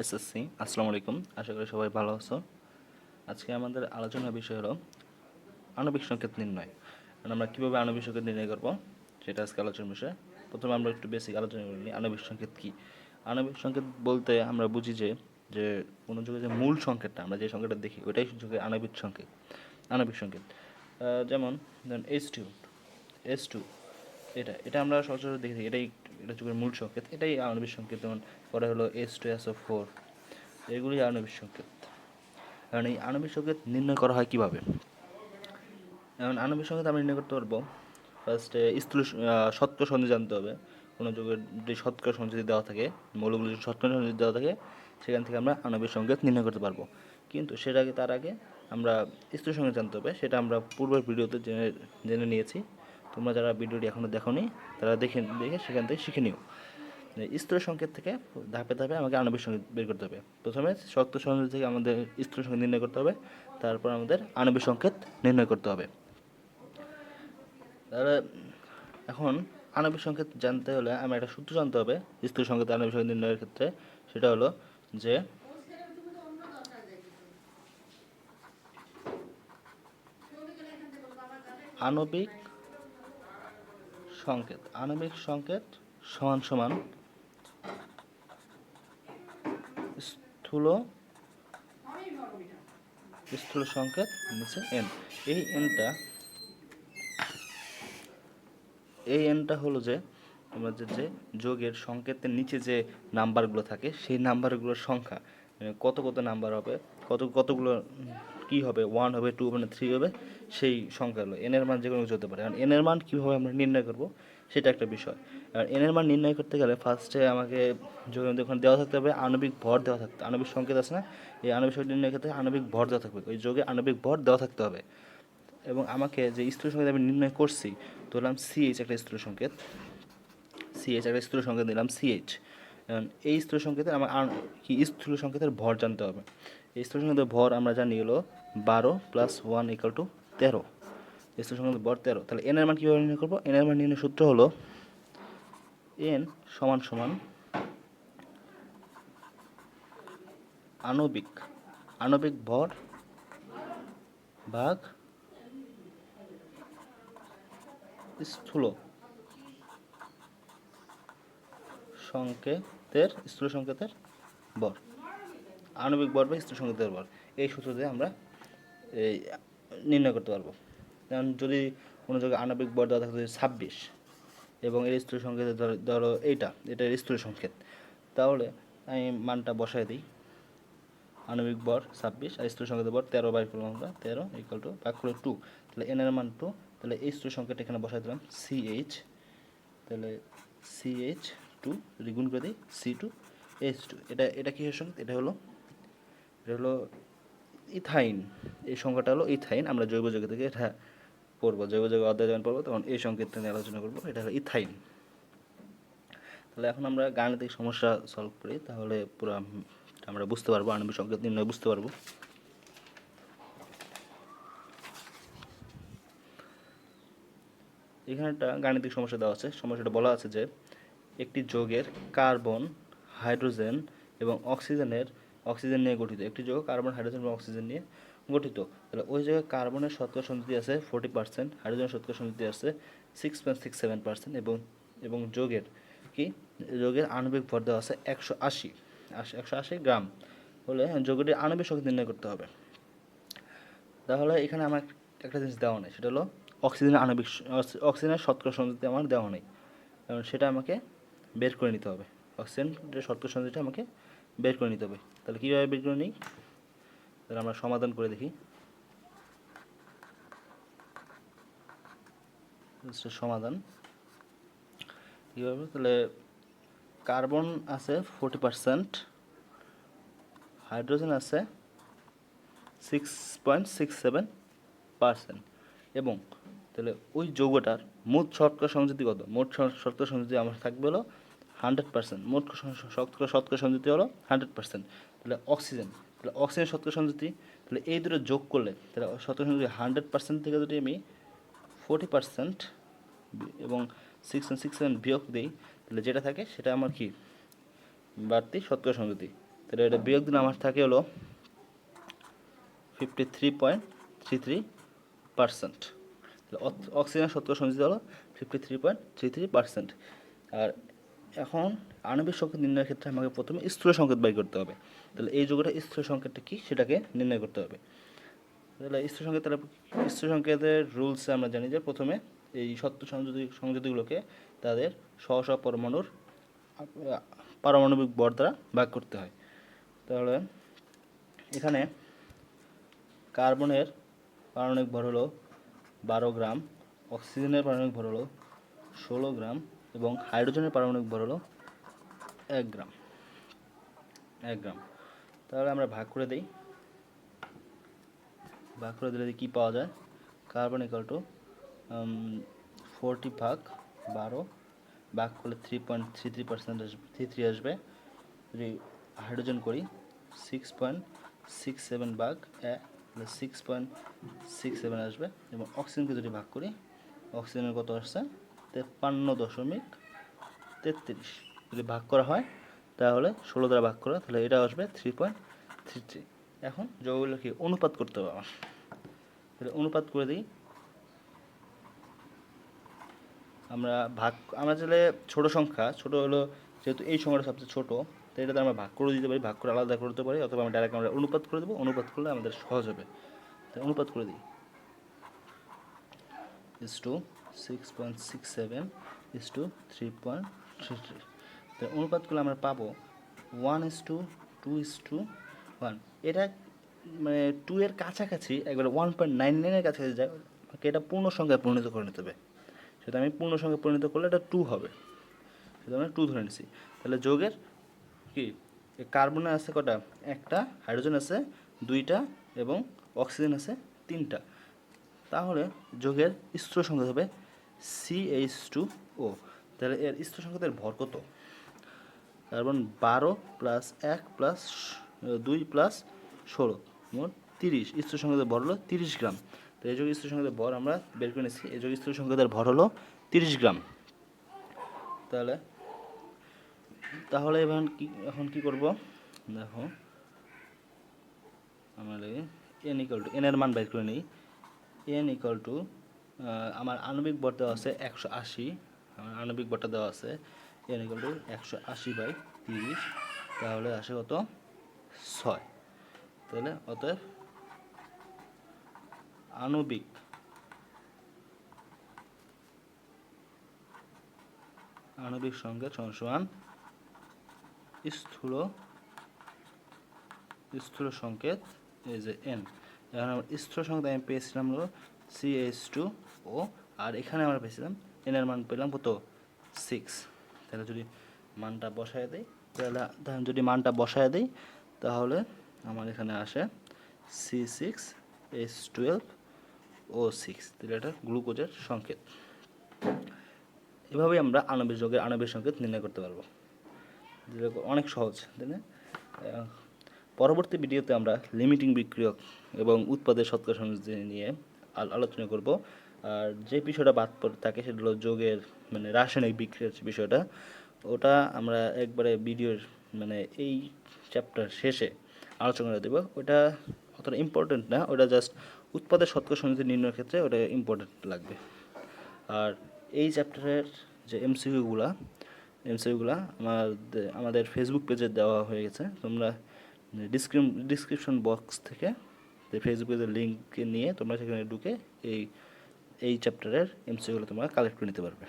SSC। আসসালামু আলাইকুম, আশা করি সবাই ভালো আছো। আজকে আমাদের আলোচনার বিষয় হলো আণবিক সংকেত নির্ণয়। মানে আমরা কীভাবে আণবিক সংকেত নির্ণয় করব সেটা আজকে আলোচনার বিষয়। প্রথমে আমরা একটু বেসিক আলোচনা করে নিই আণবিক সংকেত কী। আণবিক সংকেত বলতে আমরা বুঝি যে যে কোনো যুগে যে মূল সংকেতটা আমরা যে সংকেতটা দেখি ওইটাই যুগে আণবিক সংকেত। আণবিক সংকেত যেমন ধরুন H2 এটা এটা আমরা সচরাচর দেখি এটা যুগের মূল সংকেত, এটাই আণবিক সংকেত। যেমন পরে হলো H2SO4, এগুলি আণবিক সংকেত। কারণ এই আণবিক সংকেত নির্ণয় করা হয় কীভাবে? এখন আণবিক সংকেত আমরা নির্ণয় করতে পারবো ফার্স্টে শতকরা সন্ধি জানতে হবে। কোনো যুগের যে শতকরা সন্ধি দেওয়া থাকে, মৌলগুলো যদি শতকরা সন্ধি দেওয়া থাকে সেখান থেকে আমরা আণবিক সংকেত নির্ণয় করতে পারবো। কিন্তু তার আগে আমরা স্থূল সংকেত জানতে হবে, সেটা আমরা পূর্বের ভিডিওতে জেনে নিয়েছি। তোমরা যারা ভিডিওটি এখনও দেখোনি তারা দেখে সেখান থেকে শিখে নিও। স্থূল সংকেত থেকে ধাপে ধাপে আমাকে আণবিক সংকেত বের করতে হবে। প্রথমে শক্ত সংকেত থেকে আমাদের স্থূল সংকেত নির্ণয় করতে হবে, তারপর আমাদের আণবিক সংকেত নির্ণয় করতে হবে। তাহলে এখন আণবিক সংকেত জানতে হলে আমার একটা সূত্র জানতে হবে স্থূল সংকেত আণবিক সংকেত নির্ণয়ের ক্ষেত্রে। সেটা হলো যে আণবিক সংকেত সমান সমান স্থূল সংকেত নিচে n। এই এনটা হলো যে আমাদের যে যোগের সংকেতের নিচে যে নাম্বারগুলো থাকে সেই নাম্বারগুলোর সংখ্যা, কত নাম্বার হবে, কতগুলো কী হবে, 1 হবে, 2 হবে না 3 হবে, সেই সংখ্যাগুলো এনের মান যে কোনো কিছু হতে পারে। কারণ এনের মান কীভাবে আমরা নির্ণয় করব সেটা একটা বিষয়। আর এনের মান নির্ণয় করতে গেলে ফার্স্টে আমাকে যোগের মধ্যে ওখানে দেওয়া থাকতে হবে আণবিক ভর দেওয়া থাকতে, আণবিক সংকেত আছে না, এই আণবিক সংকেত নির্ণয় করতে আণবিক ভর দেওয়া থাকবে, ওই যোগে আণবিক ভর দেওয়া থাকতে হবে। এবং আমাকে যে স্থূল সংকেত আমি নির্ণয় করছি ধরলাম CH একটা স্থূল সংকেত, দিলাম CH। এই স্থূল সংকেতের আমার কি স্থূল সংকেতের ভর জানতে হবে। এই স্থূল সংকেতের ভর আমরা জানি হলো 12 + 1 = 13। স্থূল সংকেতের ভর 13। তাহলে এন এর মান কীভাবে নির্ণয় করবো? এন এর মান নির্ণয়ের সূত্র হলো n সমান সমান আণবিক ভর ভাগ স্থূল সংকেতের ভর, আণবিক ভর বা স্থূল সংকেতের ভর। এই সূত্র দিয়ে আমরা এই নির্ণয় করতে পারবো। কারণ যদি কোনো জায়গায় আণবিক ভর দেওয়া থাকে 26 এবং এর স্থূল সংকেতের ধরো এটার স্থূল সংকেত, তাহলে আমি মানটা বসায় দিই। আণবিক ভর 26 আর স্থূল সংকেতের ভর 13 বাই করলাম আমরা, 13 = ভাগ করে 2। তাহলে এন এর মান 2। তাহলে এই স্থূল সংকেতটা এখানে বসাই দিলাম CH। তাহলে CH2 যদি গুণ করে দিই C2H2। এটা কিসের সংকেত? এটা হলো ইথাইন। এই সংখ্যাটা হলো ইথাইন। আমরা জৈব যৌগ থেকে এটা পড়বো, জৈব যৌগ অধ্যায় যখন পড়বো তখন এই সংকেতটা নিয়ে আলোচনা করবো। এটা হলো ইথাইন। তাহলে এখন আমরা গাণিতিক সমস্যা সলভ করি, তাহলে পুরো আমরা বুঝতে পারবো, আণবিক সংকেত নির্ণয় বুঝতে পারবো। এখানে একটা গাণিতিক সমস্যা দেওয়া আছে। সমস্যাটা বলা আছে যে একটি যৌগের কার্বন, হাইড্রোজেন এবং অক্সিজেন নিয়ে গঠিত। একটি যৌগ কার্বন, হাইড্রোজেন এবং অক্সিজেন নিয়ে গঠিত। তাহলে ওই জায়গায় কার্বনের শতকরা সঞ্চিতি আছে 40%, হাইড্রোজেনের শতকরা সঞ্চিতি আছে 6.67% এবং যোগের আণবিক ভর দেওয়া আছে 180 গ্রাম। হলে যৌগটির আণবিক সংকেত নির্ণয় করতে হবে। তাহলে এখানে আমার একটা জিনিস দেওয়া নেই, সেটা হলো অক্সিজেনের শতকরা সঞ্চিতি আমার দেওয়া নেই, কারণ সেটা আমাকে বের করে নিতে হবে। অক্সিজেনের শতকরা সঞ্চিতিটা আমাকে বের করে নিতে হবে। তাহলে কীভাবে বের করে নিই? তাহলে আমরা সমাধান করে দেখি। সমাধান কীভাবে? তাহলে কার্বন আছে 40%, হাইড্রোজেন আছে 6.67%, এবং তাহলে ওই যৌগটার মোট শতকরা সংযুতি কত? মোট শতকরা সংযুতি আমার থাকবে হলো 100%। মোট শতকরা সংযুতি হলো 100%। তাহলে অক্সিজেন শতকরা সংযুতি, তাহলে এই দুটো যোগ করলে তাহলে শতকরা সংযুতি 100% থেকে যদি আমি 40% এবং 6.67 বিয়োগ দিই, তাহলে যেটা থাকে সেটা আমার কি বাড়তি শতকরা সংযুতি। তাহলে এটা বিয়োগ দিলে আমার থাকে হলো 53.33%। তাহলে অক্সিজেনের শতকরা সঞ্চিত হলো 53.33%। আর এখন আণবিক সংকেত নির্ণয়ের ক্ষেত্রে আমাকে প্রথমে স্থূল সংকেত বের করতে হবে। তাহলে এই যৌগটা স্থূল সংকেতটা কি সেটাকে নির্ণয় করতে হবে। তাহলে স্থূল সংকেতের রুলস আমরা জানি যে প্রথমে এই সত্য সংযোজীগুলোকে তাদের স্ব পরমাণুর পারমাণবিক ভর দ্বারা ভাগ করতে হয়। তাহলে এখানে কার্বনের পারমাণবিক ভর হলো 12 গ্রাম, অক্সিজেনের পারমাণবিক ভর হলো 16 গ্রাম এবং হাইড্রোজেনের পারমাণবিক ভর হলো 1 গ্রাম। তাহলে আমরা ভাগ করে দিই। ভাগ করে দিলে কি পাওয়া যায়? কার্বন ইকাল টু 40 ভাগ 12, ভাগ করলে 3.33% আসবে, 33 আসবে। যদি হাইড্রোজেন করি 6.67 ভাগ 6.67 আসবে এবং অক্সিজেনকে যদি ভাগ করি অক্সিজেনের কত আসছে 53.33। যদি ভাগ করা হয় তাহলে 16 দ্বারা ভাগ করা, তাহলে এটা আসবে 3.33। এখন যৌগগুলো কি অনুপাত করতে হবে আমার। তাহলে অনুপাত করে দিই। আমরা চাইলে ছোট সংখ্যা, ছোট হলো যেহেতু এই সংখ্যাটা সবচেয়ে ছোট, তো এটাতে আমরা ভাগ করে দিতে পারি, ভাগ করে আলাদা করতে পারি, অথবা আমরা ডাইরেক্ট অনুপাত করে দেবো। অনুপাত করলে আমাদের সহজ হবে। তাই অনুপাত করে দিই। is to 6.67 is to 3.33। তো অনুপাত করলে আমরা পাবো 1:2:1। এটা মানে 2 এর কাছাকাছি, একবারে 1.99 এর কাছাকাছি যায়, এটা পূর্ণ সংখ্যায় পরিণত করে নিতে হবে। সেটা আমি পূর্ণ সংখ্যায় পরিণত করলে এটা 2 হবে, সেটা আমরা 2 ধরে নিছি। তাহলে যৌগের কি কার্বনে আছে কটা? একটা, হাইড্রোজেন আছে 2টা এবং অক্সিজেন আছে 3টা। তাহলে যৌগের স্থূল সংকেত হবে CH2O। তাহলে এর স্থূল সংকেতের ভর কত? কার্বন 12 প্লাস 1 প্লাস 2 প্লাস 16 মোট 30। স্থূল সংকেতের ভর হলো 30 গ্রাম। তো এই যৌগের স্থূল সংকেতের ভর আমরা বের করে নিচ্ছি। এই যৌগের স্থূল সংকেতের ভর হলো 30 গ্রাম। তাহলে এখন কি করব? দেখো আমরা n এর মান বের করে নিই। n আমার আণবিক ভর দেওয়া আছে 180, আমার আণবিক ভরটা দেওয়া আছে n 180/30। তাহলে আসে কত? 6। তাহলে অতএব আণবিক সংকেত সমান স্থূল সংকেত এই যে n। এখন আমার স্থূল সংকেত আমি পেয়েছিলাম হলো CH2O, আর এখানে আমরা পেয়েছিলাম n এর মান পেলাম কত? 6। তাহলে যদি মানটা বসায় দেই তাহলে আমার এখানে আসে C6H12O6। তাহলে এটা গ্লুকোজের সংকেত। এভাবেই আমরা আণবিক যৌগের আণবিক সংকেত নির্ণয় করতে পারবো। অনেক সহজ, তাই না? পরবর্তী ভিডিওতে আমরা লিমিটিং বিক্রিয়ক এবং উৎপাদের শতকরা সংযোজন নিয়ে আলোচনা করব। আর যে বিষয়টা বাদ পড়ে থাকে সেটা হলো যৌগের রাসায়নিক বিক্রিয়ার বিষয়টা। ওটা আমরা একবারে ভিডিওর এই চ্যাপ্টার শেষে আলোচনা করে দেব। ওটা অতটা ইম্পর্টেন্ট না, ওটা জাস্ট উৎপাদের শতকরা সংযোজন নির্ণয়ের ক্ষেত্রে ওটা ইম্পর্টেন্ট লাগবে। আর এই চ্যাপ্টারের যে এমসিকিউগুলো আমাদের ফেসবুক পেজে দেওয়া হয়ে গেছে। তোমরা ডিসক্রিপশন বক্স থেকে ফেসবুক পেজের লিঙ্ক নিয়ে তোমরা সেখানে ঢুকে এই চ্যাপ্টারের এমসিকিউগুলো তোমরা কালেক্ট করে নিতে পারবে।